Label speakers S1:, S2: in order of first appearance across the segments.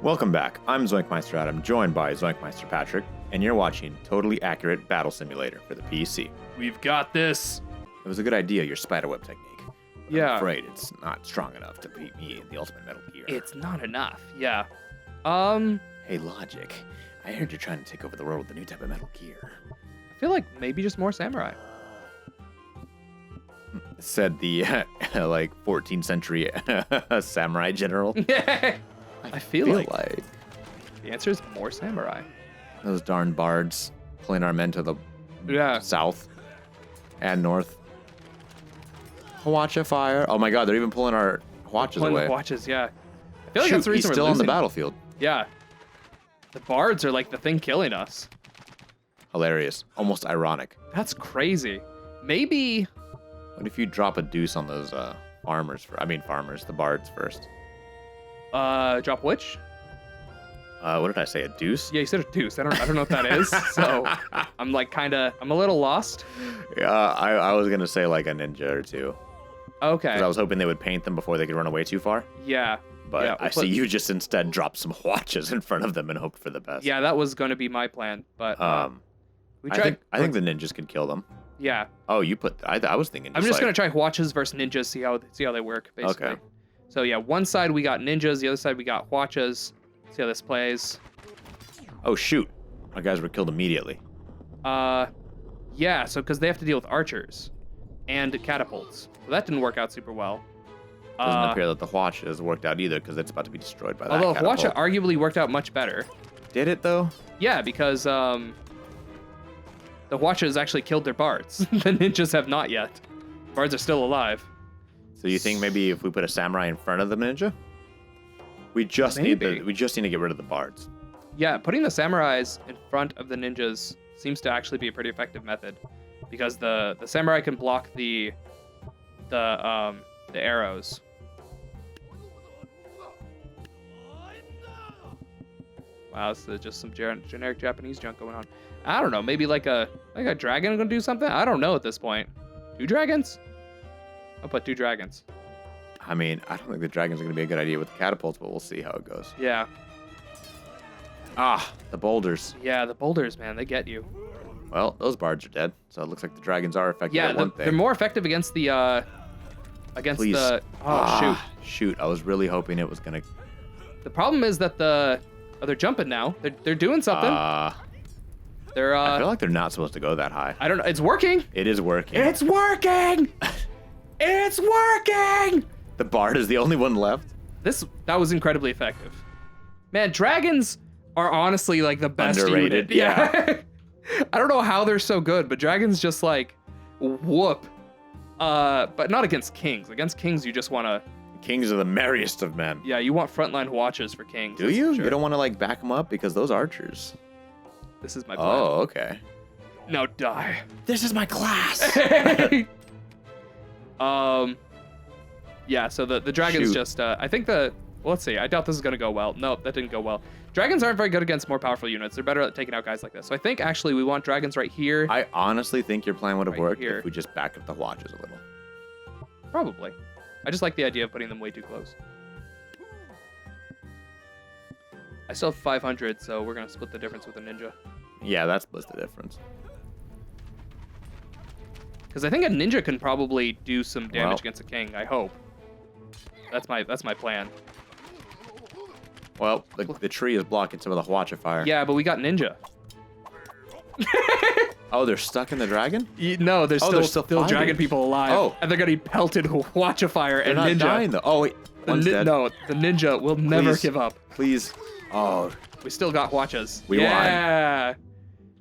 S1: Welcome back. I'm Zoinkmeister Adam, joined by Zoinkmeister Patrick, and you're watching Totally Accurate Battle Simulator for the PC.
S2: We've got this.
S1: It was a good idea, your spiderweb technique. But
S2: Yeah.
S1: I'm afraid it's not strong enough to beat me in the Ultimate Metal Gear.
S2: It's not enough. Yeah.
S1: Hey, Logic. I heard you're trying to take over the world with a new type of Metal Gear.
S2: I feel like maybe just more samurai.
S1: Said the, 14th century samurai general.
S2: I feel like the answer is more samurai.
S1: Those darn bards pulling our men to the south and north. Hwacha fire. Oh my god, they're even pulling our Hwachas away.
S2: The watches, yeah. I feel like
S1: Shoot,
S2: that's the reason
S1: he's
S2: we're
S1: still on the
S2: losing.
S1: battlefield.
S2: Yeah. The bards are like the thing killing us.
S1: Hilarious. Almost ironic.
S2: That's crazy. Maybe.
S1: What if you drop a deuce on those farmers, the bards first?
S2: Drop which?
S1: What did I say, a deuce?
S2: Yeah, you said a deuce. I don't know what that is. So I'm a little lost.
S1: Yeah, I was gonna say like a ninja or two.
S2: Okay.
S1: Because I was hoping they would paint them before they could run away too far.
S2: Yeah.
S1: But
S2: yeah,
S1: I see you just instead dropped some Hwachas in front of them and hoped for the best.
S2: Yeah, that was going to be my plan, but we
S1: I
S2: tried.
S1: think the ninjas could kill them.
S2: Yeah.
S1: Oh, you put. I was thinking.
S2: I'm just gonna try Hwachas versus ninjas, see how they work, basically.
S1: Okay.
S2: So yeah, one side we got ninjas, the other side we got Hwachas. See how this plays.
S1: Oh shoot, our guys were killed immediately.
S2: Yeah. So because they have to deal with archers and catapults, so that didn't work out super well.
S1: Doesn't appear that the Hwachas worked out either because it's about to be destroyed by that.
S2: Although
S1: catapult.
S2: Hwacha arguably worked out much better.
S1: Did it though?
S2: Yeah, because the Hwachas actually killed their bards. The ninjas have not yet. Bards are still alive.
S1: So you think maybe if we put a samurai in front of the ninja, we just need to get rid of the bards.
S2: Yeah, putting the samurais in front of the ninjas seems to actually be a pretty effective method, because the samurai can block the arrows. Wow, this is just some generic Japanese junk going on. I don't know, maybe like a dragon gonna do something? I don't know at this point. 2 dragons? I'll put 2 dragons.
S1: I mean, I don't think the dragons are going to be a good idea with the catapults, but we'll see how it goes.
S2: Yeah.
S1: Ah, the boulders.
S2: Yeah, the boulders, man, they get you.
S1: Well, those bards are dead, so it looks like the dragons are effective at one thing.
S2: They're more effective against the
S1: Please.
S2: shoot.
S1: Shoot, I was really hoping it was going to...
S2: The problem is that they're jumping now. They're doing something. They're
S1: I feel like they're not supposed to go that high.
S2: I don't know. It's working.
S1: It is working.
S2: It's working. It's working.
S1: The bard is the only one left.
S2: That was incredibly effective. Man, dragons are honestly like the best
S1: Underrated,
S2: unit. Yeah. I don't know how they're so good, but dragons just like whoop. But not against kings. Against kings, you just want to.
S1: Kings are the merriest of men.
S2: Yeah, you want frontline Hwachas for kings.
S1: Do you?
S2: Sure.
S1: You don't want to like back them up because those archers.
S2: This is my plan.
S1: Oh, okay.
S2: Now die.
S1: This is my class.
S2: Yeah, so the dragons
S1: Shoot.
S2: just, I think let's see, I doubt this is going to go well. Nope, that didn't go well. Dragons aren't very good against more powerful units. They're better at taking out guys like this. So I think actually we want dragons right here.
S1: I honestly think your plan would have
S2: Right
S1: worked
S2: here.
S1: if we just backed up the Hwachas a little.
S2: Probably. I just like the idea of putting them way too close. I still have 500, so we're going to split the difference with a ninja.
S1: Yeah, that splits the difference.
S2: Because I think a ninja can probably do some damage
S1: Well.
S2: against a king, I hope. That's my plan.
S1: Well, the tree is blocking some of the Hwacha fire.
S2: Yeah, but we got ninja.
S1: Oh, they're stuck in the dragon?
S2: No, there's
S1: they're
S2: still
S1: fighting.
S2: dragon people alive.
S1: Oh.
S2: And they're getting pelted with Hwacha fire
S1: They're
S2: and
S1: not
S2: ninja.
S1: dying though. Oh wait, one's dead.
S2: No, the ninja will never
S1: Please.
S2: give up.
S1: Please. Oh,
S2: We still got Hwachas.
S1: We won.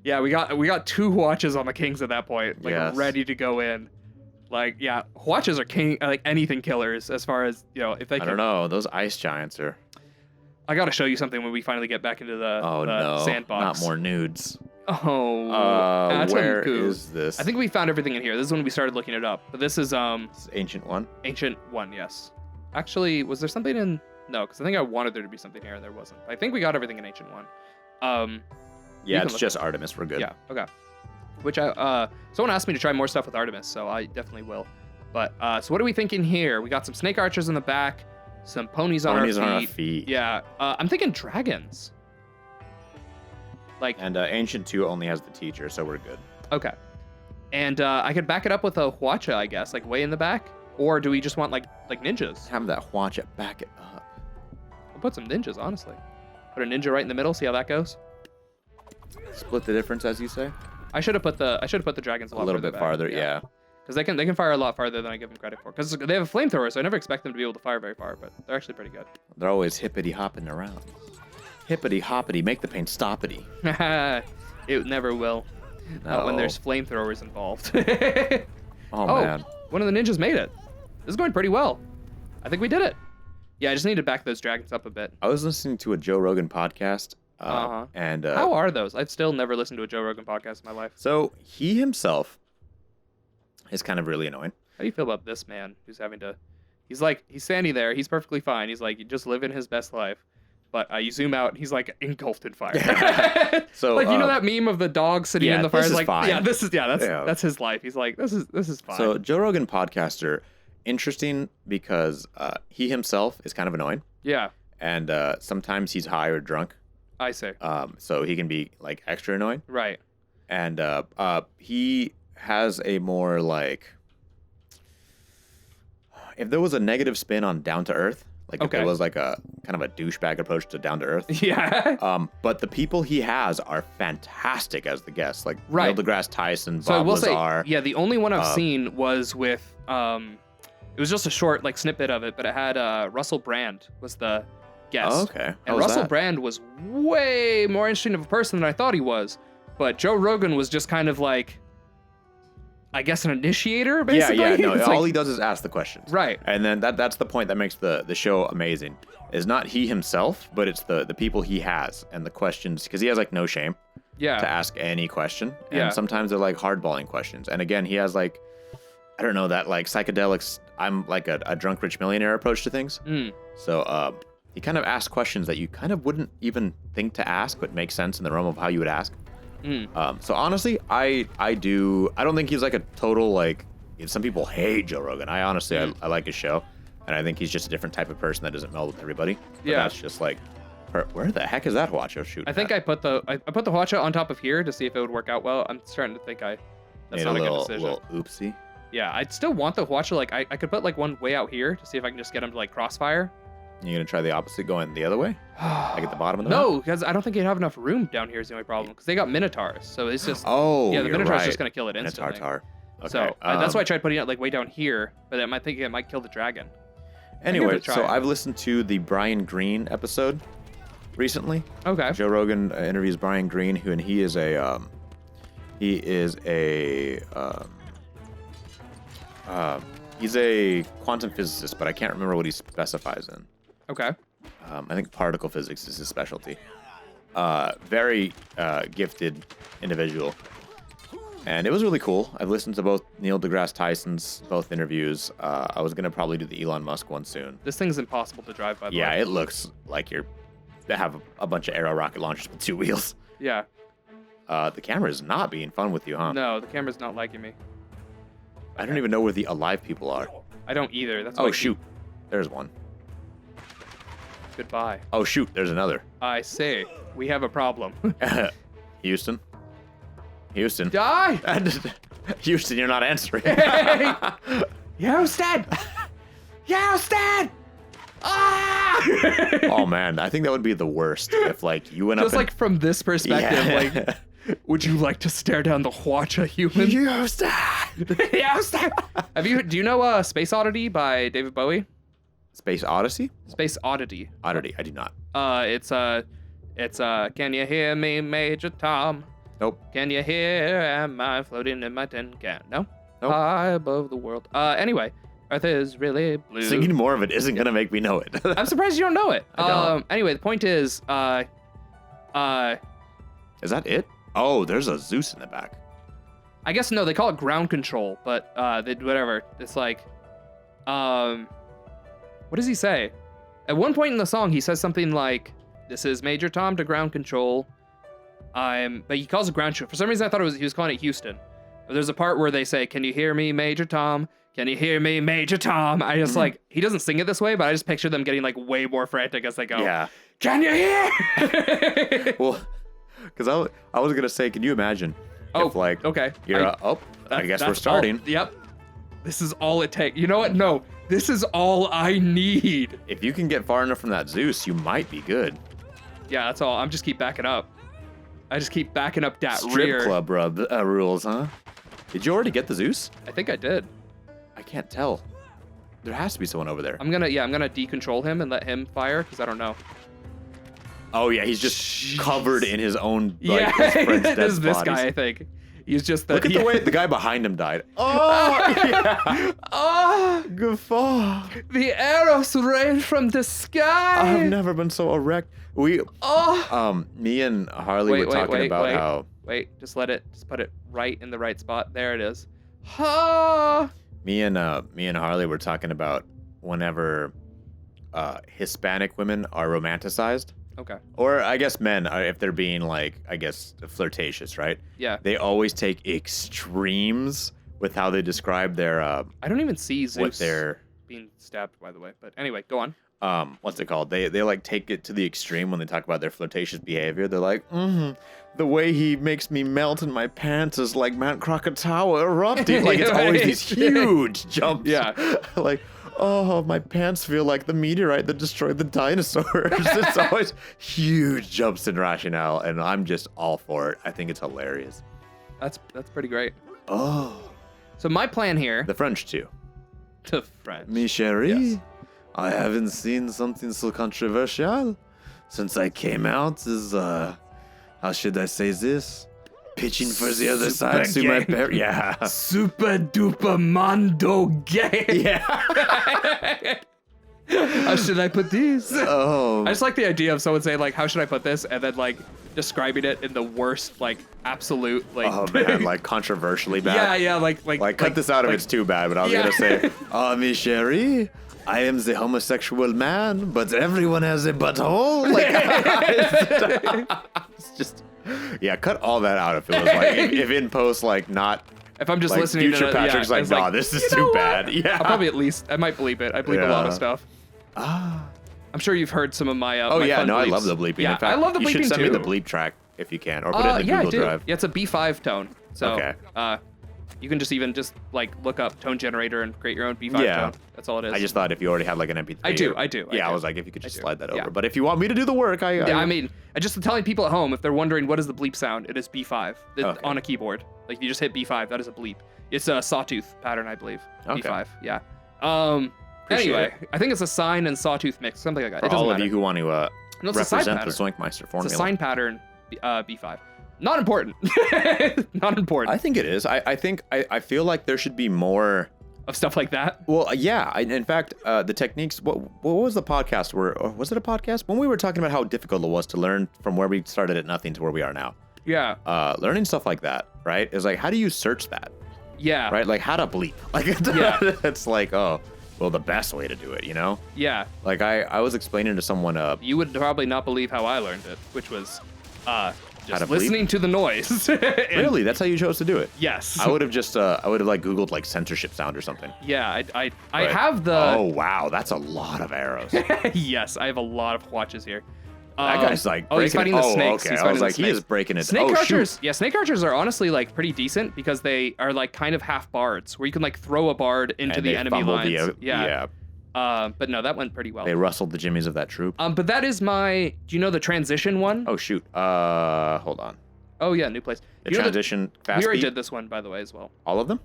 S2: Yeah, we got 2 Hwachas on the kings at that point, like
S1: Yes.
S2: ready to go in. Like, yeah, Hwachas are like anything killers as far as, if they
S1: I
S2: can.
S1: don't know. Those ice giants are.
S2: I got to show you something when we finally get back into the
S1: No,
S2: sandbox.
S1: not more nudes.
S2: Oh,
S1: Where
S2: Atomku.
S1: is this?
S2: I think we found everything in here. This is when we started looking it up. But this is
S1: This is ancient one.
S2: Ancient 1, yes. Actually, was there something in... No, because I think I wanted there to be something here and there wasn't. I think we got everything in Ancient 1.
S1: Yeah,
S2: can
S1: it's
S2: look
S1: just Artemis. We're good.
S2: Yeah, okay. Which someone asked me to try more stuff with Artemis, so I definitely will. But, so what are we thinking here? We got some snake archers in the back. some ponies on our feet. Yeah, I'm thinking dragons. Like,
S1: and Ancient 2 only has the teacher, so we're good.
S2: Okay. And I could back it up with a Hwacha, I guess, like way in the back. Or do we just want like ninjas?
S1: Have that Hwacha back it up.
S2: I'll put some ninjas, honestly. Put a ninja right in the middle. See how that goes.
S1: Split the difference, as you say.
S2: I should have put the dragons a
S1: little bit farther. Yeah.
S2: Because they can fire a lot farther than I give them credit for. Because they have a flamethrower, so I never expect them to be able to fire very far. But they're actually pretty good.
S1: They're always hippity hopping around. Hippity hoppity, make the pain stoppity.
S2: It never will.
S1: No.
S2: Not when there's flamethrowers involved.
S1: Oh man.
S2: One of the ninjas made it. This is going pretty well. I think we did it. Yeah, I just need to back those dragons up a bit.
S1: I was listening to a Joe Rogan podcast. And
S2: how are those? I've still never listened to a Joe Rogan podcast in my life.
S1: So he himself is kind of really annoying.
S2: How do you feel about this man who's having to... He's standing there. He's perfectly fine. He's like, just living his best life. But you zoom out, he's like engulfed in fire.
S1: So
S2: like, you know that meme of the dog sitting in the fire?
S1: This is
S2: like,
S1: fine.
S2: That's his life. He's like, this is fine.
S1: So Joe Rogan podcaster, interesting because he himself is kind of annoying.
S2: Yeah.
S1: And sometimes he's high or drunk.
S2: I see.
S1: So he can be like extra annoying.
S2: Right.
S1: And he has a more like, if there was a negative spin on Down to Earth, like if there was like a kind of a douchebag approach to Down to Earth.
S2: Yeah.
S1: But the people he has are fantastic as the guests, like Neil deGrasse Tyson, Bob Lazar.
S2: Yeah, the only one I've seen was with it was just a short like snippet of it, but it had Russell Brand was the guest.
S1: Oh, okay.
S2: And Russell Brand was way more interesting of a person than I thought he was. But Joe Rogan was just kind of like, I guess, an initiator, basically.
S1: Yeah. No,
S2: It's
S1: all
S2: like,
S1: he does is ask the questions.
S2: Right.
S1: And then that's the point that makes the show amazing. Is not he himself, but it's the people he has and the questions, because he has like no shame to ask any question. And sometimes they're like hardballing questions. And again, he has like, I don't know, that like psychedelics, I'm like a drunk rich millionaire approach to things. So he kind of asks questions that you kind of wouldn't even think to ask, but make sense in the realm of how you would ask. So honestly, I don't think he's like a total like, some people hate Joe Rogan. I honestly, I like his show, and I think he's just a different type of person that doesn't meld with everybody. But that's just like, where the heck is that Hwacha shooting?
S2: I think I put the Hwacha on top of here to see if it would work out well. I'm starting to think that's
S1: made
S2: not
S1: a
S2: good decision.
S1: Little oopsie.
S2: Yeah, I'd still want the Hwacha. Like I could put like one way out here to see if I can just get him to like crossfire.
S1: You gonna try the opposite, going the other way? Like at the bottom of the
S2: No, because I don't think you'd have enough room down here is the only problem. Because they got Minotaurs, so it's just...
S1: Oh,
S2: yeah, the
S1: you're
S2: Minotaur's
S1: right.
S2: just going to kill it instantly.
S1: Minotaur. Okay.
S2: So that's why I tried putting it like way down here, but I think it might kill the dragon.
S1: Anyway, so I've listened to the Brian Greene episode recently.
S2: Okay.
S1: Joe Rogan interviews Brian Greene, he is a he's a quantum physicist, but I can't remember what he specifies in.
S2: Okay.
S1: I think particle physics is his specialty. Very gifted individual. And it was really cool. I've listened to both Neil deGrasse Tyson's both interviews. I was going to probably do the Elon Musk one soon.
S2: This thing's impossible to drive, by the way.
S1: Yeah, it looks like they have a bunch of aero rocket launchers with 2 wheels.
S2: Yeah.
S1: The camera is not being fun with you, huh?
S2: No, the camera's not liking me.
S1: I don't even know where the alive people are.
S2: I don't either. That's
S1: shoot. There's one.
S2: Goodbye.
S1: Oh, shoot. There's another.
S2: I say, we have a problem.
S1: Houston.
S2: Die!
S1: Houston, you're not answering.
S2: Hey! Houston! Houston! Ah!
S1: Oh, man. I think that would be the worst if, like, you went up
S2: just like from this perspective, like, would you like to stare down the Hwacha human?
S1: Houston!
S2: Houston! Do you know Space Oddity by David Bowie?
S1: Space Odyssey?
S2: Space Oddity.
S1: Oddity, I do not.
S2: It's Can you hear me, Major Tom?
S1: Nope.
S2: Can you hear? Am I floating in my tin can? No.
S1: Nope.
S2: High above the world. Anyway, Earth is really blue.
S1: Singing more of it isn't gonna make me know it.
S2: I'm surprised you don't know it.
S1: I don't.
S2: Anyway, the point is,
S1: Is that it? Oh, there's a Zeus in the back.
S2: I guess no, they call it ground control, but whatever. It's like, what does he say? At one point in the song, he says something like, "This is Major Tom to ground control." But he calls it ground control. For some reason, I thought he was calling it Houston. But there's a part where they say, "Can you hear me, Major Tom? Can you hear me, Major Tom? I just like, he doesn't sing it this way, but I just picture them getting like way more frantic as they go.
S1: Yeah.
S2: Can you hear?
S1: Well, because I was going to say, can you imagine if like,
S2: okay.
S1: You're I guess we're starting.
S2: Yep. This is all it takes. You know what? No, this is all I need.
S1: If you can get far enough from that Zeus, you might be good.
S2: Yeah, that's all. I'm just keep backing up. I just keep backing up that
S1: Strip
S2: rear.
S1: club rules, huh? Did you already get the Zeus?
S2: I think I did.
S1: I can't tell. There has to be someone over there.
S2: I'm gonna decontrol him and let him fire because I don't know.
S1: Oh yeah, he's just covered in his own like his friend's dead
S2: this
S1: bodies.
S2: guy, I think. He's just
S1: Look at the way the guy behind him died. Oh yeah.
S2: Oh,
S1: Guffaw.
S2: the arrows rain from the sky.
S1: I've never been so erect. Me and Harley were talking about how.
S2: Wait, just put it right in the right spot. There it is. Ha!
S1: Me and Harley were talking about whenever Hispanic women are romanticized.
S2: Okay.
S1: Or I guess men, if they're being like, I guess, flirtatious, right?
S2: Yeah.
S1: They always take extremes with how they describe their.
S2: I don't even see Zeus
S1: what they're
S2: being stabbed, by the way. But anyway, go on.
S1: What's it called? They like take it to the extreme when they talk about their flirtatious behavior. They're like, the way he makes me melt in my pants is like Mount Krakatoa erupting. Like it's always these huge jumps.
S2: Yeah.
S1: Like, oh, my pants feel like the meteorite that destroyed the dinosaurs. It's always huge jumps in rationale, and I'm just all for it. I think it's hilarious.
S2: That's pretty great.
S1: Oh.
S2: So my plan here.
S1: The French too.
S2: The French.
S1: Mi chérie,
S2: Yes.
S1: I haven't seen something so controversial since I came out is, how should I say this? Pitching for the other side to my parents. Yeah.
S2: Super duper mondo gay.
S1: Yeah.
S2: How should I put these?
S1: Oh.
S2: I just like the idea of someone saying like, how should I put this? And then like describing it in the worst, like absolute, like.
S1: Oh man, like controversially bad.
S2: Yeah, like
S1: cut this out if it's too bad, but I was gonna say, mi chérie, I am the homosexual man, but everyone has a butthole. Like, it's just, yeah, cut all that out if it was like, if in post, like not.
S2: If I'm just
S1: like,
S2: listening
S1: future
S2: to
S1: Patrick's like, nah, this is too bad. Yeah.
S2: I'll probably I might bleep it. I bleep a lot of stuff. I'm sure you've heard some of my.
S1: Oh
S2: my
S1: yeah,
S2: fun
S1: no,
S2: bleeps.
S1: I love the bleeping.
S2: Yeah,
S1: In fact,
S2: I love the bleeping too.
S1: You should send me the bleep track if you can, or put it in the Google Drive.
S2: Yeah, it's a B5 tone. So,
S1: okay.
S2: You can just like look up tone generator and create your own B5 tone. That's all it is.
S1: I just thought if you already had like an MP3.
S2: I do.
S1: Yeah, I was like, if you could just slide that over. But if you want me to do the work,
S2: I mean, just telling people at home, if they're wondering what is the bleep sound, it is B5 on a keyboard. Like you just hit B5, that is a bleep. It's a sawtooth pattern, I believe.
S1: Okay.
S2: B5, yeah. Anyway, I think it's a sine and sawtooth mix, something like that.
S1: For all of you who want to represent the Zoinkmeister formula.
S2: It's a sine pattern, B5. Not important. Not important.
S1: I think it is. I feel like there should be more
S2: of stuff like that.
S1: Well, yeah. In fact, the techniques. What was the podcast? Or was it a podcast when we were talking about how difficult it was to learn from where we started at nothing to where we are now?
S2: Yeah.
S1: Learning stuff like that, right? Is like, how do you search that?
S2: Yeah.
S1: Right. Like how to bleep. Like it's like, oh, well, the best way to do it, you know?
S2: Yeah.
S1: Like I was explaining to someone.
S2: You would probably not believe how I learned it, which was just listening
S1: bleep?
S2: To the noise.
S1: Really? That's how you chose to do it?
S2: Yes.
S1: I would have just like Googled like censorship sound or something.
S2: Yeah, I have the.
S1: Oh wow, that's a lot of arrows.
S2: Yes, I have a lot of watches here.
S1: That guy's like breaking
S2: he's fighting the snakes.
S1: Okay.
S2: He's
S1: I was like, he is breaking it.
S2: Snake archers. Shoot. Yeah, snake archers are honestly like pretty decent because they are like kind of half bards, where you can like throw a bard into the enemy lines.
S1: Yeah.
S2: But no, that went pretty well.
S1: They rustled the jimmies of that troop.
S2: But that is my. Do you know the transition one?
S1: Oh shoot. Hold on.
S2: Oh yeah, new place.
S1: The transition fast.
S2: We already did this one, by the way, as well.
S1: All of them?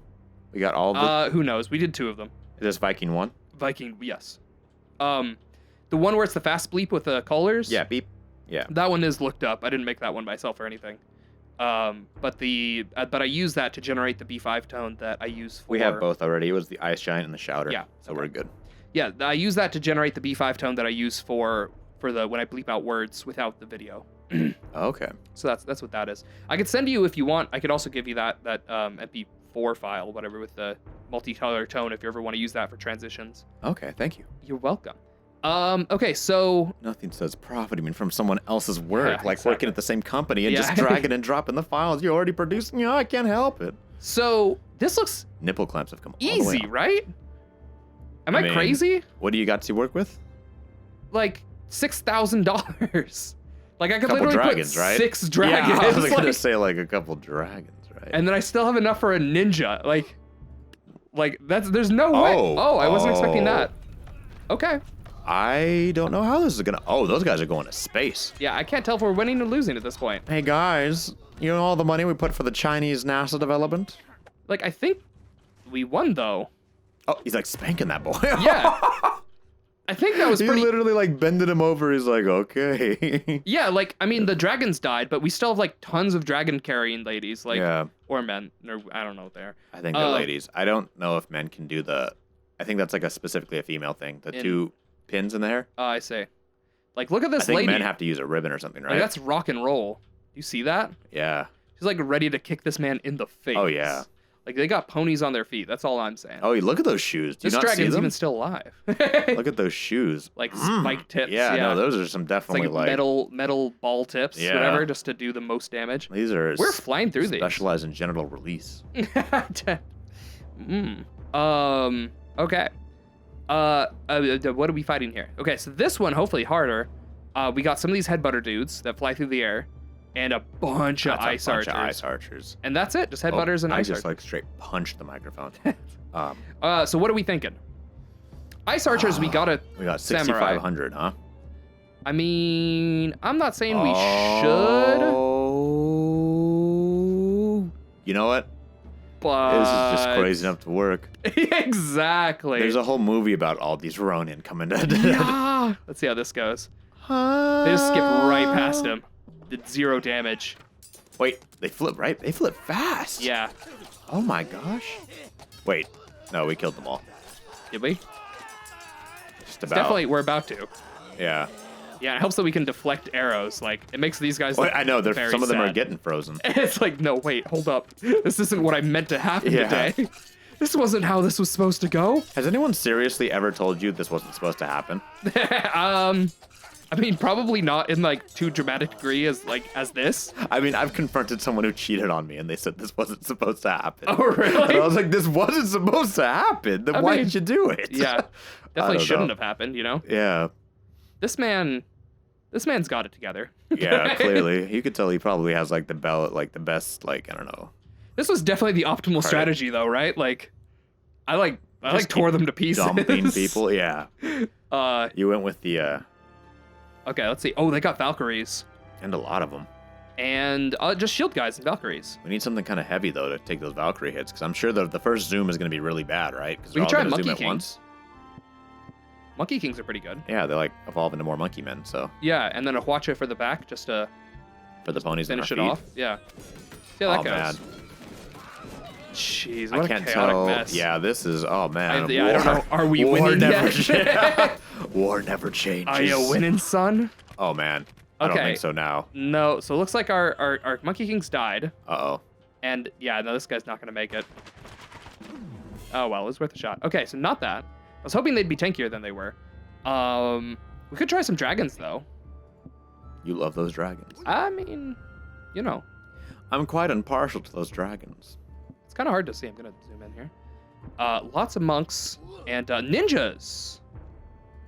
S1: We got all of them.
S2: Who knows? We did 2 of them.
S1: Is this Viking 1?
S2: Viking, yes. The one where it's the fast bleep with the colors.
S1: Yeah, beep. Yeah.
S2: That one is looked up. I didn't make that one myself or anything. But I use that to generate the B5 tone that I use for.
S1: We have both already. It was the Ice Giant and the Shouter.
S2: Yeah.
S1: So we're good.
S2: Yeah, I use that to generate the B5 tone that I use for the when I bleep out words without the video.
S1: Okay.
S2: So that's what that is. I could send you if you want. I could also give you that MP4 file, whatever, with the multicolor tone if you ever want to use that for transitions.
S1: Okay, thank you.
S2: You're welcome. Okay, so
S1: nothing says profiting from someone else's work,
S2: like
S1: working at the same company and just dragging and dropping the files you're already producing. I can't help it.
S2: So This looks
S1: nipple clamps have come all the way
S2: easy,
S1: up.
S2: right? Am I crazy?
S1: What do you got to work with?
S2: Like $6,000. Like I could
S1: couple
S2: literally
S1: dragons,
S2: put
S1: right?
S2: 6 dragons.
S1: Yeah, I was gonna say like a couple dragons, right?
S2: And then I still have enough for a ninja. Like there's no way. Oh, I wasn't expecting that. Okay.
S1: I don't know how this is gonna. Oh, those guys are going to space.
S2: Yeah, I can't tell if we're winning or losing at this point.
S1: Hey guys, you know all the money we put for the Chinese NASA development?
S2: Like I think we won though.
S1: Oh, he's like spanking that boy.
S2: Yeah. I think that was pretty.
S1: He literally like bended him over. He's like, okay.
S2: Yeah, like I mean the dragons died, but we still have like tons of dragon carrying ladies, like or men, or I don't know what they are.
S1: I think they're ladies. I don't know if men can do the. I think that's like specifically a female thing. The 2 pins in the hair.
S2: Oh, I see. Like look at this
S1: I think
S2: lady.
S1: men have to use a ribbon or something, right?
S2: Like, that's rock and roll. You see that?
S1: Yeah.
S2: She's like ready to kick this man in the face.
S1: Oh yeah.
S2: Like they got ponies on their feet. That's all I'm saying.
S1: Oh, look at those shoes. Do you
S2: this
S1: not see
S2: dragon's
S1: them?
S2: even still alive.
S1: Look at those shoes.
S2: Like spike tips.
S1: Yeah, no, those are some definitely
S2: it's like metal ball tips, whatever, just to do the most damage.
S1: These are
S2: we're flying through these.
S1: Specialized in genital release.
S2: Okay. What are we fighting here? Okay, so this one hopefully harder. We got some of these headbutter dudes that fly through the air, and a bunch of ice archers. And that's it, just headbutters and ice archers.
S1: I just like straight punched the microphone.
S2: So what are we thinking? Ice archers, we got
S1: 6,500, huh?
S2: I mean, I'm not saying we should.
S1: You know what?
S2: But
S1: this is just crazy enough to work.
S2: Exactly.
S1: There's a whole movie about all these Ronin coming to.
S2: Yeah. Let's see how this goes. They just skip right past him. Did 0 damage.
S1: Wait, they flip, right? They flip fast.
S2: Yeah.
S1: Oh my gosh. Wait, no, we killed them all.
S2: Did we?
S1: Just about.
S2: Definitely, we're about to.
S1: Yeah.
S2: Yeah, it helps that we can deflect arrows. Like, it makes these guys look
S1: I know, some of them
S2: sad.
S1: are getting frozen.
S2: It's like, no, wait, hold up. This isn't what I meant to happen today. This wasn't how this was supposed to go.
S1: Has anyone seriously ever told you this wasn't supposed to happen?
S2: I mean, probably not in like too dramatic degree as this.
S1: I mean, I've confronted someone who cheated on me, and they said this wasn't supposed to happen.
S2: Oh, really?
S1: And I was like, this wasn't supposed to happen. Then why did you do it?
S2: Yeah, definitely shouldn't have happened. You know?
S1: Yeah.
S2: This man's got it together.
S1: Yeah, clearly, you could tell he probably has like the best, like I don't know.
S2: This was definitely the optimal strategy, though, right? Like, I tore them to pieces.
S1: Dumping people, yeah. You went with the.
S2: Okay, let's see. Oh, they got Valkyries.
S1: And a lot of them.
S2: And just shield guys and Valkyries.
S1: We need something kind of heavy, though, to take those Valkyrie hits, because I'm sure the first zoom is going to be really bad, right? Because
S2: we can try
S1: all
S2: Monkey
S1: zoom
S2: Kings.
S1: At once.
S2: Monkey Kings are pretty good.
S1: Yeah, they like evolve into more monkey men, so.
S2: Yeah, and then a Hwacha for the back, just to...
S1: For the ponies
S2: finish it
S1: feet.
S2: off. Yeah. See how that goes.
S1: Man.
S2: Jeez, what
S1: I can't
S2: a chaotic
S1: tell.
S2: mess.
S1: Yeah, this is, oh man.
S2: I don't know. Are we winning yet?
S1: War never changes.
S2: Are you winning, son?
S1: Oh man. I don't think so now.
S2: No, so it looks like our Monkey Kings died.
S1: Uh-oh.
S2: And yeah, no, this guy's not gonna make it. Oh well, it was worth a shot. Okay, so not that. I was hoping they'd be tankier than they were. We could try some dragons though.
S1: You love those dragons.
S2: I mean, you know.
S1: I'm quite impartial to those dragons.
S2: It's kind of hard to see. I'm gonna zoom in here. Lots of monks and ninjas.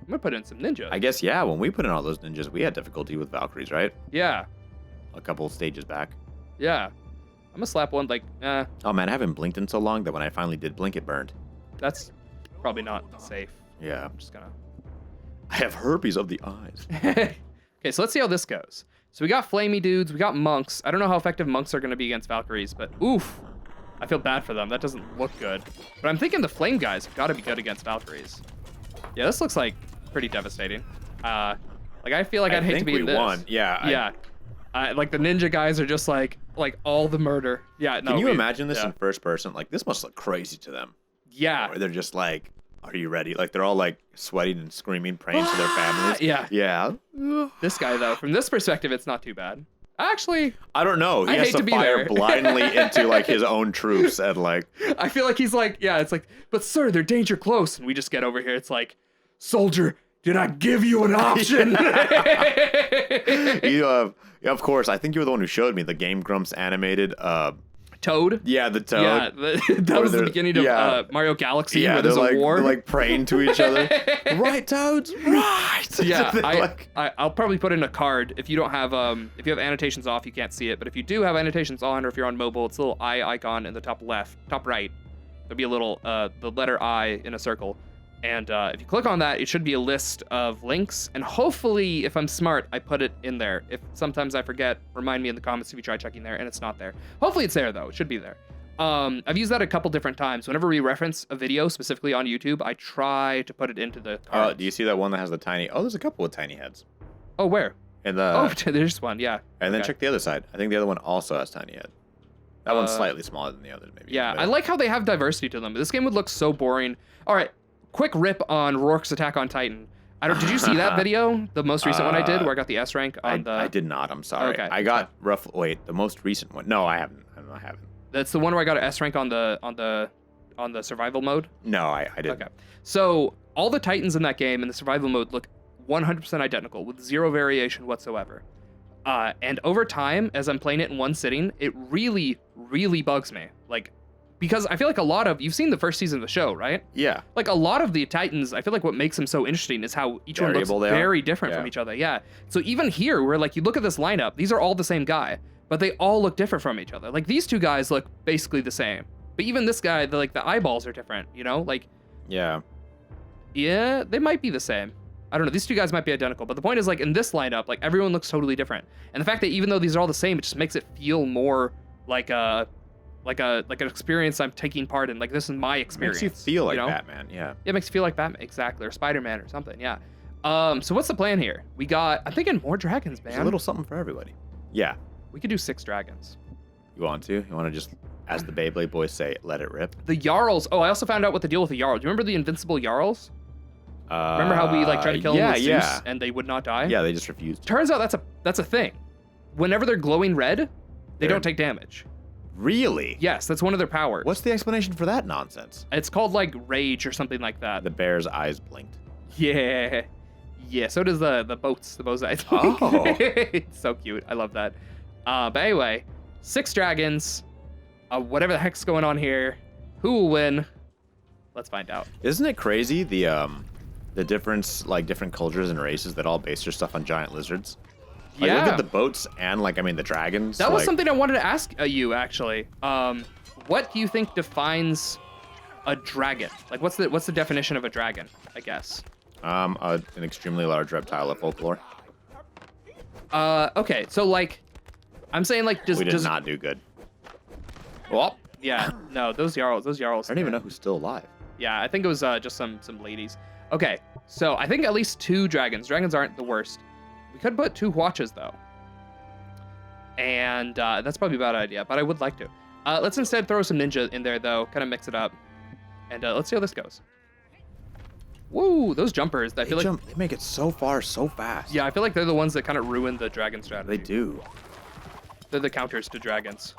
S2: I'm gonna put in some ninjas.
S1: I guess, yeah, when we put in all those ninjas, we had difficulty with Valkyries, right?
S2: Yeah.
S1: A couple stages back.
S2: Yeah. I'm gonna slap one like,
S1: Oh man, I haven't blinked in so long that when I finally did blink, it burned.
S2: That's probably not safe.
S1: Yeah.
S2: I'm just gonna...
S1: I have herpes of the eyes.
S2: Okay, so let's see how this goes. So we got flamey dudes, we got monks. I don't know how effective monks are gonna be against Valkyries, but oof. I feel bad for them. That doesn't look good. But I'm thinking the flame guys have gotta be good against Valkyries. Yeah, this looks like pretty devastating. Like I feel like I'd hate to be in this.
S1: I think we won. Yeah.
S2: Yeah. Like the ninja guys are just like all the murder. Yeah. No.
S1: Can you imagine this in first person? Like this must look crazy to them.
S2: Yeah.
S1: Or they're just like, are you ready? Like they're all like sweating and screaming, praying to their families.
S2: Yeah.
S1: Yeah.
S2: This guy though, from this perspective, it's not too bad. Actually,
S1: I don't know. He has to fire blindly into like his own troops and like.
S2: I feel like he's like, yeah, it's like, but sir, they're danger close, and we just get over here. It's like, soldier, did I give you an option?
S1: You, of course. I think you were the one who showed me the Game Grumps animated
S2: Toad.
S1: Yeah, the Toad.
S2: Yeah, that was the beginning of Mario Galaxy, where there's a war.
S1: They're like praying to each other. Right, Toads, right.
S2: Yeah, I'll probably put in a card. If you don't have if you have annotations off, you can't see it. But if you do have annotations on, or if you're on mobile, it's a little eye icon in the top right. There'll be a little the letter I in a circle. And if you click on that, it should be a list of links. And hopefully, if I'm smart, I put it in there. If sometimes I forget, remind me in the comments if you try checking there and it's not there. Hopefully it's there though, it should be there. I've used that a couple different times. Whenever we reference a video, specifically on YouTube, I try to put it into the cards.
S1: Do you see that one that has the tiny, there's a couple with tiny heads.
S2: Oh, where?
S1: There's
S2: one, yeah.
S1: And then check the other side. I think the other one also has tiny head. That one's slightly smaller than the others, maybe.
S2: Yeah, I like how they have diversity to them. This game would look so boring. All right. Quick rip on Rourke's Attack on Titan. Did you see that video? The most recent one I did, where I got the S rank on
S1: I did not. I'm sorry.
S2: Okay.
S1: I got the most recent one. No, I haven't. I haven't.
S2: That's the one where I got an S rank on the survival mode.
S1: No, I didn't.
S2: Okay. So all the Titans in that game in the survival mode look 100% identical with zero variation whatsoever. And over time, as I'm playing it in one sitting, it really, really bugs me. Because I feel like you've seen the first season of the show, right?
S1: Yeah.
S2: Like a lot of the Titans, I feel like what makes them so interesting is how each one looks very different from each other. Yeah. So even here, where you look at this lineup, these are all the same guy, but they all look different from each other. Like these two guys look basically the same, but even this guy, the eyeballs are different.
S1: Yeah.
S2: Yeah, they might be the same. I don't know. These two guys might be identical, but the point is in this lineup, everyone looks totally different. And the fact that even though these are all the same, it just makes it feel more like an experience I'm taking part in. This is my experience.
S1: Makes you feel like Batman, yeah.
S2: It makes you feel like Batman, exactly, or Spider-Man or something, yeah. So what's the plan here? I'm thinking more dragons, man.
S1: There's a little something for everybody. Yeah.
S2: We could do 6 dragons.
S1: You want to? You want to just, as the Beyblade boys say, let it rip?
S2: The Jarls. Oh, I also found out what the deal with the Jarls. Do you remember the invincible Jarls? Remember how we tried to kill them with Zeus and they would not die?
S1: Yeah, they just refused.
S2: Turns out that's a thing. Whenever they're glowing red, they don't take damage.
S1: Really?
S2: Yes, that's one of their powers.
S1: What's the explanation for that nonsense?
S2: It's called rage or something like that.
S1: The bear's eyes blinked.
S2: Yeah. Yeah, so does the boat's eyes blink.
S1: Oh.
S2: It's so cute. I love that. But anyway, 6 dragons. Whatever the heck's going on here. Who will win? Let's find out.
S1: Isn't it crazy the difference, different cultures and races that all base their stuff on giant lizards? Look at the boats and the dragons.
S2: That was something I wanted to ask you actually. What do you think defines a dragon? What's the definition of a dragon? I guess.
S1: An extremely large reptile of folklore.
S2: Okay, so I'm saying
S1: we did not do good.
S2: Well, yeah, no, those Jarls.
S1: I don't even know who's still alive.
S2: Yeah, I think it was just some ladies. Okay, so I think at least 2 dragons. Dragons aren't the worst. We could put 2 watches though. And that's probably a bad idea, but I would like to. Let's instead throw some ninja in there though, kind of mix it up. And let's see how this goes. Woo, those jumpers. I feel like
S1: they make it so far so fast.
S2: Yeah, I feel like they're the ones that kind of ruin the dragon strategy.
S1: They do.
S2: They're the counters to dragons.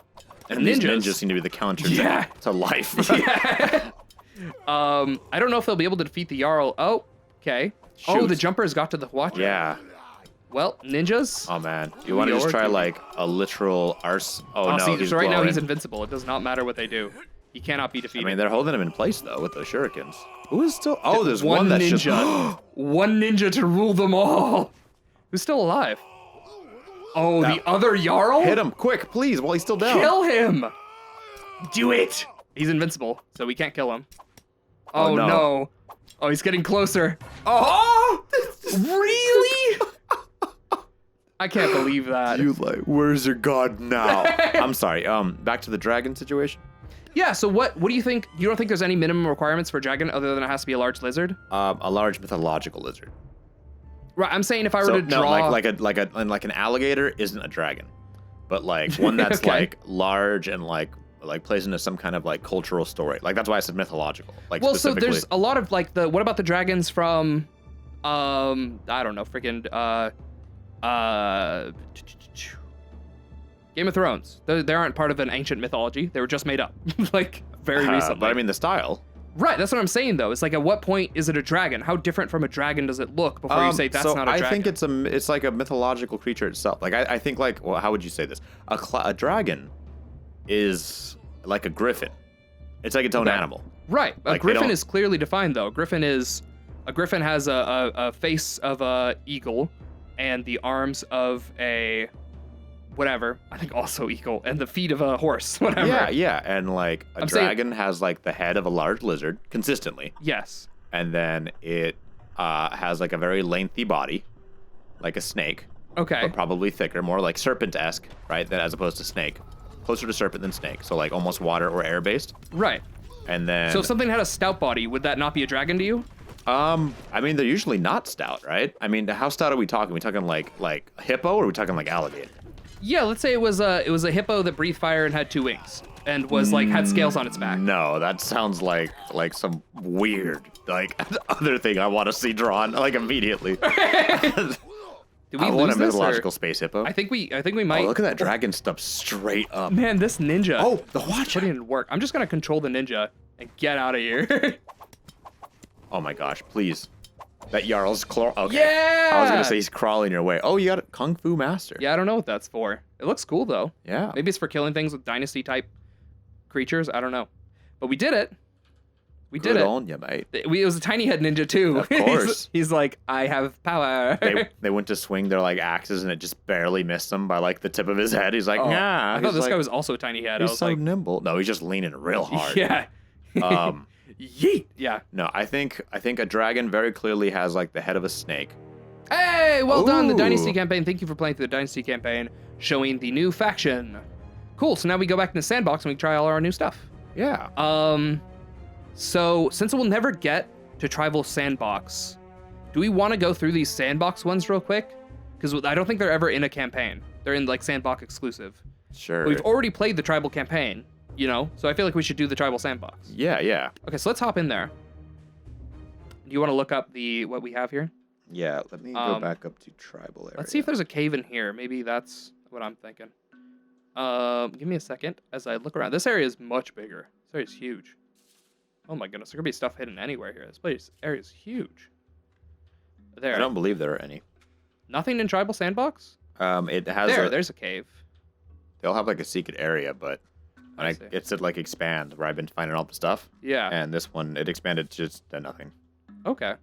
S1: And these ninjas seem to be the counters to life.
S2: Yeah. I don't know if they'll be able to defeat the Jarl. Oh, okay. Shoot. Oh, the jumpers got to the watcher.
S1: Yeah.
S2: Well, ninjas.
S1: Oh man, you want to just try a literal arse? Oh no,
S2: so right now he's invincible. It does not matter what they do. He cannot be defeated.
S1: I mean, they're holding him in place though with the shurikens. Who is still? Oh, there's one that's
S2: ninja.
S1: Just...
S2: One ninja to rule them all. Who's still alive? Oh, the other Jarl?
S1: Hit him quick, please, while he's still down.
S2: Kill him. Do it. He's invincible, so we can't kill him. Oh no. Oh, he's getting closer. Oh, really? I can't believe that.
S1: You where's your god now? I'm sorry. Back to the dragon situation.
S2: Yeah. So what do you think? You don't think there's any minimum requirements for a dragon other than it has to be a large lizard?
S1: A large mythological lizard.
S2: Right. I'm saying if I were to draw
S1: like an alligator isn't a dragon, but one that's large and plays into some kind of cultural story. That's why I said mythological.
S2: Well, so there's a lot of what about the dragons from I don't know, freaking Game of Thrones. They aren't part of an ancient mythology. They were just made up very recently.
S1: But I mean the style.
S2: Right, that's what I'm saying though. It's at what point is it a dragon? How different from a dragon does it look before you say that's not a dragon?
S1: I think it's like a mythological creature itself. I think well, how would you say this? A dragon is like a griffin. It's like its own animal.
S2: Right. A
S1: Like,
S2: griffin is clearly defined, though. A griffin has a face of a eagle and the arms of a whatever. I think also eagle and the feet of a horse. Whatever.
S1: Yeah. And like a dragon has like the head of a large lizard consistently.
S2: Yes.
S1: And then it has like a very lengthy body, like a snake.
S2: Okay.
S1: But probably thicker, more like serpent-esque, right? That as opposed to snake. Closer to serpent than snake. So like almost water or air based.
S2: Right.
S1: And then.
S2: So if something had a stout body, would that not be a dragon to you?
S1: I mean, they're usually not stout, right? I mean, how stout are we talking? Are we talking like hippo, or are we talking like alligator?
S2: Yeah, let's say it was a hippo that breathed fire and had 2 wings and was like had scales on its back.
S1: No, that sounds like some weird like other thing I want to see drawn like immediately.
S2: Did we
S1: I
S2: lose
S1: want a
S2: this,
S1: mythological
S2: or?
S1: space hippo.
S2: I think we might.
S1: Oh, look at that dragon stuff straight up.
S2: Man, this ninja.
S1: Oh, the watch.
S2: Putting in work. I'm just gonna control the ninja and get out of here.
S1: Oh my gosh, please. That Jarl's claw. Okay.
S2: Yeah!
S1: I was gonna say he's crawling your way. Oh, you got a Kung Fu Master.
S2: Yeah, I don't know what that's for. It looks cool though.
S1: Yeah.
S2: Maybe it's for killing things with Dynasty type creatures. I don't know. But we did it. We did it.
S1: Good on you, mate.
S2: It was a tiny head ninja too.
S1: Of course.
S2: he's like, I have power.
S1: They went to swing their like axes and it just barely missed him by like the tip of his head. He's like, nah.
S2: I thought this guy was also a tiny head.
S1: He's
S2: I was
S1: so
S2: like,
S1: nimble. No, he's just leaning real hard.
S2: Yeah. Yeet. Yeah.
S1: No, I think a dragon very clearly has like the head of a snake.
S2: Hey, well done, the
S1: Ooh.
S2: Dynasty campaign. Thank you for playing through the Dynasty campaign, showing the new faction. Cool. So now we go back in the sandbox and we try all our new stuff.
S1: Yeah.
S2: So since we'll never get to Tribal Sandbox, do we want to go through these sandbox ones real quick? Because I don't think they're ever in a campaign. They're in like sandbox exclusive.
S1: Sure.
S2: We've already played the tribal campaign, you know? So I feel like we should do the tribal sandbox.
S1: Yeah.
S2: Okay, so let's hop in there. Do you want to look up what we have here?
S1: Yeah, let me go back up to tribal area.
S2: Let's see if there's a cave in here. Maybe that's what I'm thinking. Give me a second as I look around. This area is much bigger. This area is huge. Oh my goodness, there could be stuff hidden anywhere here. This area is huge. There.
S1: I don't believe there are any.
S2: Nothing in tribal sandbox?
S1: It has
S2: there's a cave.
S1: They'll have like a secret area, but it said like expand where I've been finding all the stuff.
S2: Yeah.
S1: And this one, it expanded to just nothing.
S2: Okay.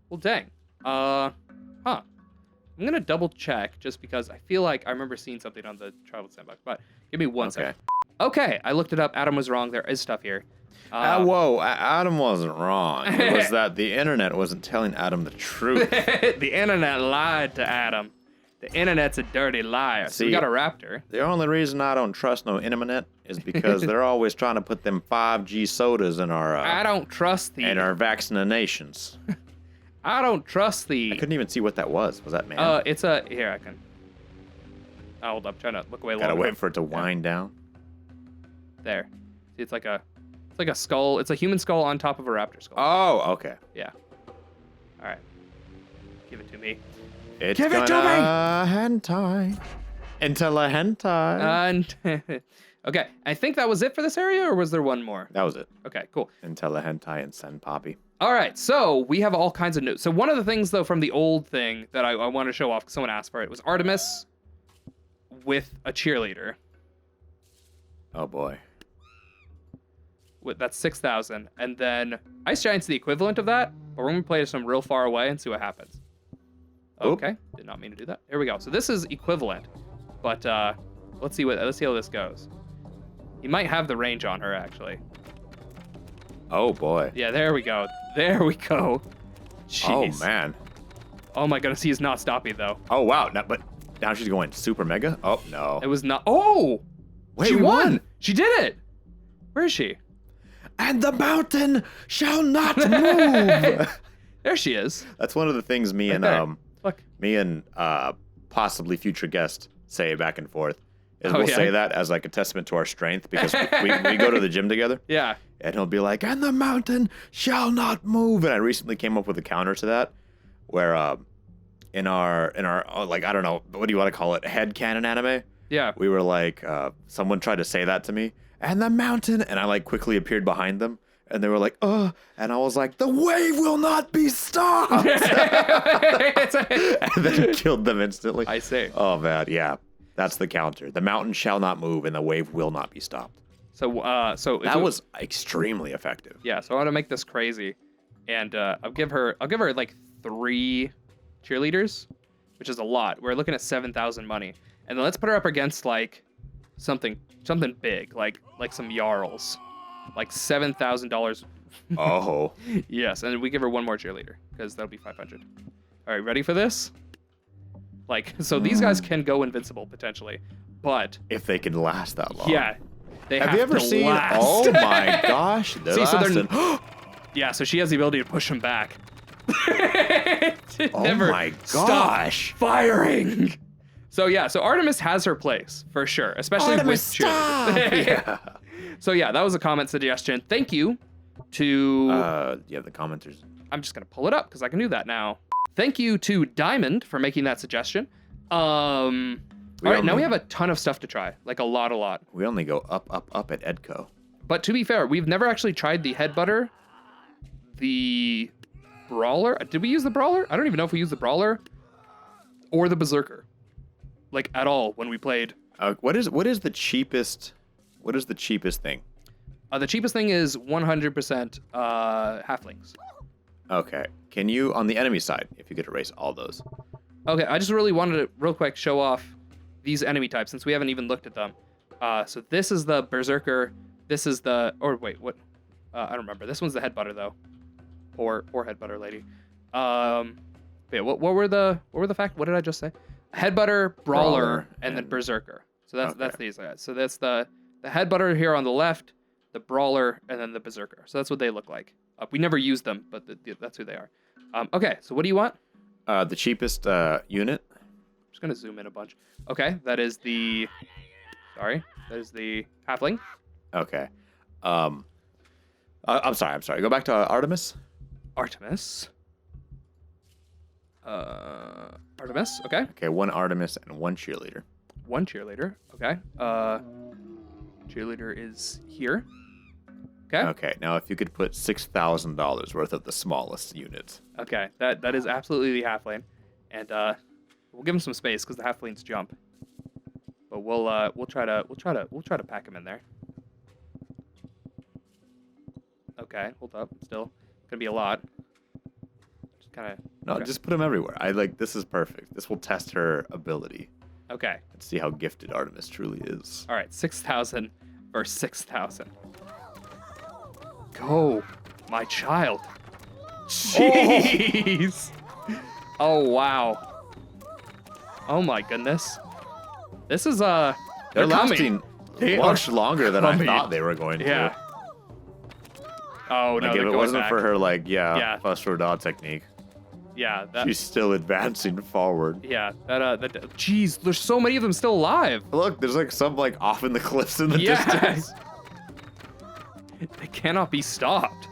S2: Well, dang. I'm gonna double check just because I feel like I remember seeing something on the tribal sandbox, but give me one second. Okay, I looked it up. Adam was wrong. There is stuff here.
S1: Whoa, Adam wasn't wrong. It was that the internet wasn't telling Adam the truth.
S2: The internet lied to Adam. The internet's a dirty liar. So we got a raptor.
S1: The only reason I don't trust no internet is because they're always trying to put them 5G sodas in our
S2: I don't trust
S1: in our vaccinations.
S2: I don't trust
S1: I couldn't even see what that was. Was that man?
S2: It's here I can. Oh, hold up, I'm trying to look away.
S1: Gotta wait for it to wind down.
S2: There. See, it's like a skull. It's a human skull on top of a raptor skull.
S1: Oh, okay.
S2: Yeah. All right. Give it to me.
S1: It's
S2: Give it to me!
S1: Hentai. Until a hentai.
S2: Okay, I think that was it for this area, or was there one more?
S1: That was it.
S2: Okay, cool.
S1: Until a hentai and send poppy.
S2: All right, so we have all kinds of news. So one of the things, though, from the old thing that I want to show off, because someone asked for it, was Artemis with a cheerleader.
S1: Oh, boy.
S2: That's 6,000. And then Ice Giant's the equivalent of that, but we're going to play this from real far away and see what happens. Okay, did not mean to do that. Here we go. So this is equivalent, but let's see how this goes. He might have the range on her, actually.
S1: Oh, boy.
S2: Yeah, there we go. There we go. Jeez.
S1: Oh, man.
S2: Oh, my goodness. He is not stopping, though.
S1: Oh, wow. But now she's going super mega? Oh, no.
S2: It was not. Oh!
S1: Wait,
S2: she won! She did it! Where is she?
S1: And the mountain shall not move!
S2: There she is.
S1: That's one of the things me and possibly future guest say back and forth. We'll say that as like a testament to our strength because we go to the gym together.
S2: Yeah.
S1: And he'll be like, and the mountain shall not move. And I recently came up with a counter to that where in our like, I don't know, what do you want to call it? Headcanon anime?
S2: Yeah.
S1: We were like, someone tried to say that to me. And the mountain. And I like quickly appeared behind them. And they were like, and I was like, the wave will not be stopped. And then killed them instantly.
S2: I see.
S1: Oh, man, yeah. That's the counter. The mountain shall not move, and the wave will not be stopped.
S2: So
S1: that was extremely effective.
S2: Yeah. So I want to make this crazy, and I'll give her like 3 cheerleaders, which is a lot. We're looking at 7,000 money, and then let's put her up against like something big, like some Jarls, like $7,000.
S1: Oh.
S2: Yes, and we give her 1 more cheerleader because that'll be 500. All right, ready for this? Like, so these guys can go invincible potentially, but
S1: if they can last that long.
S2: Yeah, they have
S1: you ever
S2: to
S1: seen?
S2: last.
S1: Oh my gosh!
S2: See, so they're yeah, so she has the ability to push them back.
S1: Oh my gosh!
S2: Stop firing. So yeah, so Artemis has her place for sure, especially
S1: Artemis,
S2: with cheerleaders. Yeah. So yeah, that was a comment suggestion. Thank you to
S1: yeah, the commenters.
S2: I'm just gonna pull it up because I can do that now. Thank you to Diamond for making that suggestion. All right, now we have a ton of stuff to try, like a lot.
S1: We only go up at Edco.
S2: But to be fair, we've never actually tried the headbutter, the brawler. Did we use the brawler? I don't even know if we used the brawler or the berserker, like at all when we played.
S1: What is the cheapest? What is the cheapest thing?
S2: The cheapest thing is 100% halflings.
S1: Okay. Can you, on the enemy side, if you could erase all those?
S2: Okay, I just really wanted to real quick show off these enemy types since we haven't even looked at them. So this is the berserker. This is the, or wait, what? I don't remember. This one's the headbutter though, or headbutter lady. Wait, what were the fact? What did I just say? Headbutter, brawler, and then berserker. So that's these guys. So that's the headbutter here on the left, the brawler, and then the berserker. So that's what they look like. We never use them, but that's who they are. Okay, so what do you want?
S1: The cheapest unit.
S2: I'm just gonna zoom in a bunch. Okay, that is the halfling.
S1: Okay. I'm sorry. Go back to Artemis.
S2: Artemis. Artemis. Okay.
S1: Okay, 1 Artemis and 1 cheerleader.
S2: 1 cheerleader. Okay. Cheerleader is here. Okay.
S1: Okay. Now, if you could put $6,000 worth of the smallest units.
S2: Okay. That is absolutely the halfling, and we'll give him some space because the halflings jump. But we'll try to pack him in there. Okay. Hold up. Still gonna be a lot. Just kind of.
S1: No, just put him everywhere. This is perfect. This will test her ability.
S2: Okay.
S1: Let's see how gifted Artemis truly is.
S2: All right. 6,000 versus 6,000. Go, my child. Jeez. Oh, wow. Oh, my goodness. This is,
S1: they're lasting much longer than I thought they were going to.
S2: Yeah. Oh, no,
S1: if it wasn't for her, fuss for dot technique.
S2: Yeah.
S1: She's still advancing forward.
S2: Yeah. Jeez, there's so many of them still alive.
S1: Look, there's some off in the cliffs in the distance.
S2: They cannot be stopped.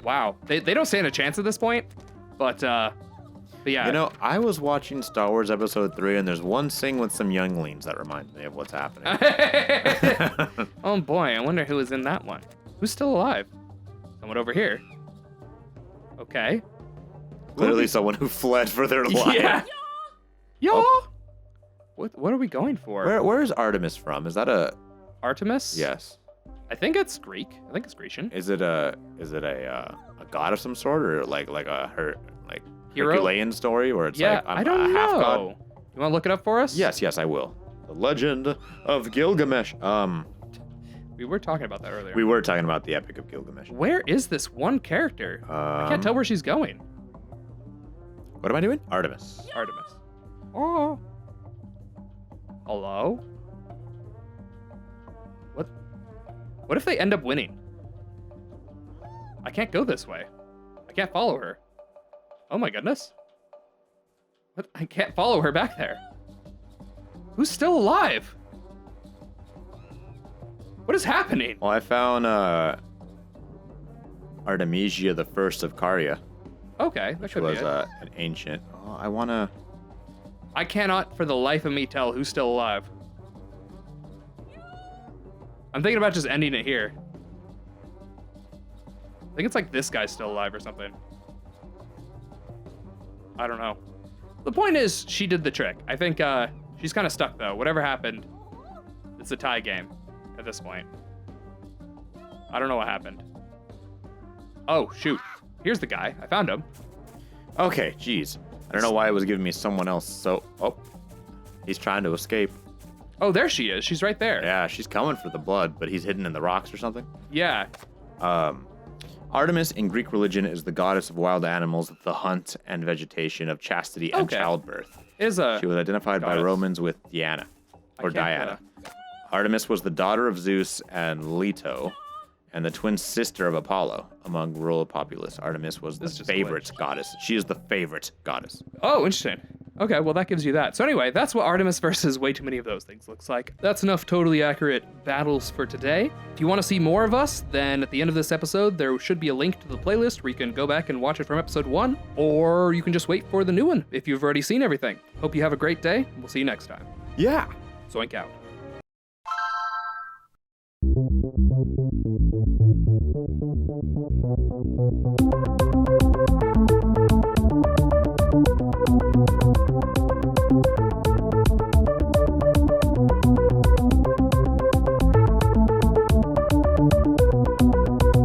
S2: Wow. They don't stand a chance at this point, but yeah.
S1: You know, I was watching Star Wars Episode 3, and there's one scene with some younglings that reminds me of what's happening.
S2: Oh boy, I wonder who is in that one. Who's still alive? Someone over here. Okay.
S1: Clearly someone who fled for their life.
S2: Yeah. Yo. Oh. What are we going for?
S1: Where is Artemis from? Is that a
S2: Artemis?
S1: Yes.
S2: I think it's Greek. I think it's Grecian.
S1: Is it a god of some sort, or like a
S2: hero?
S1: Herculean story where it's
S2: I don't know.
S1: Half god?
S2: You want to look it up for us?
S1: Yes, I will. The Legend of Gilgamesh.
S2: We were talking about that earlier.
S1: We were talking about the Epic of Gilgamesh.
S2: Where is this one character? I can't tell where she's going.
S1: What am I doing? Artemis.
S2: Oh. Hello? What if they end up winning? I can't go this way. I can't follow her. Oh my goodness. What? I can't follow her back there. Who's still alive? What is happening?
S1: Well, I found Artemisia the First of Caria.
S2: Okay, that could be it.
S1: An ancient. Oh,
S2: I cannot for the life of me tell who's still alive. I'm thinking about just ending it here. I think it's like this guy's still alive or something. I don't know. The point is, she did the trick. I think She's kind of stuck, though. Whatever happened, it's a tie game at this point. I don't know what happened. Oh, shoot. Here's the guy. I found him.
S1: Okay, jeez. I don't know why it was giving me someone else. So, he's trying to escape.
S2: Oh, there she is. She's right there.
S1: Yeah, she's coming for the blood, but he's hidden in the rocks or something.
S2: Yeah.
S1: Artemis in Greek religion is the goddess of wild animals, the hunt and vegetation, of chastity and childbirth. She was identified by Romans with Diana. Artemis was the daughter of Zeus and Leto, and the twin sister of Apollo. Among rural populace, Artemis was the favorite goddess. She is the favorite goddess.
S2: Oh, interesting. Okay, well, that gives you that. So anyway, that's what Artemis versus way too many of those things looks like. That's enough totally accurate battles for today. If you want to see more of us, then at the end of this episode, there should be a link to the playlist where you can go back and watch it from episode 1, or you can just wait for the new one if you've already seen everything. Hope you have a great day. We'll see you next time.
S1: Yeah.
S2: Zoink out.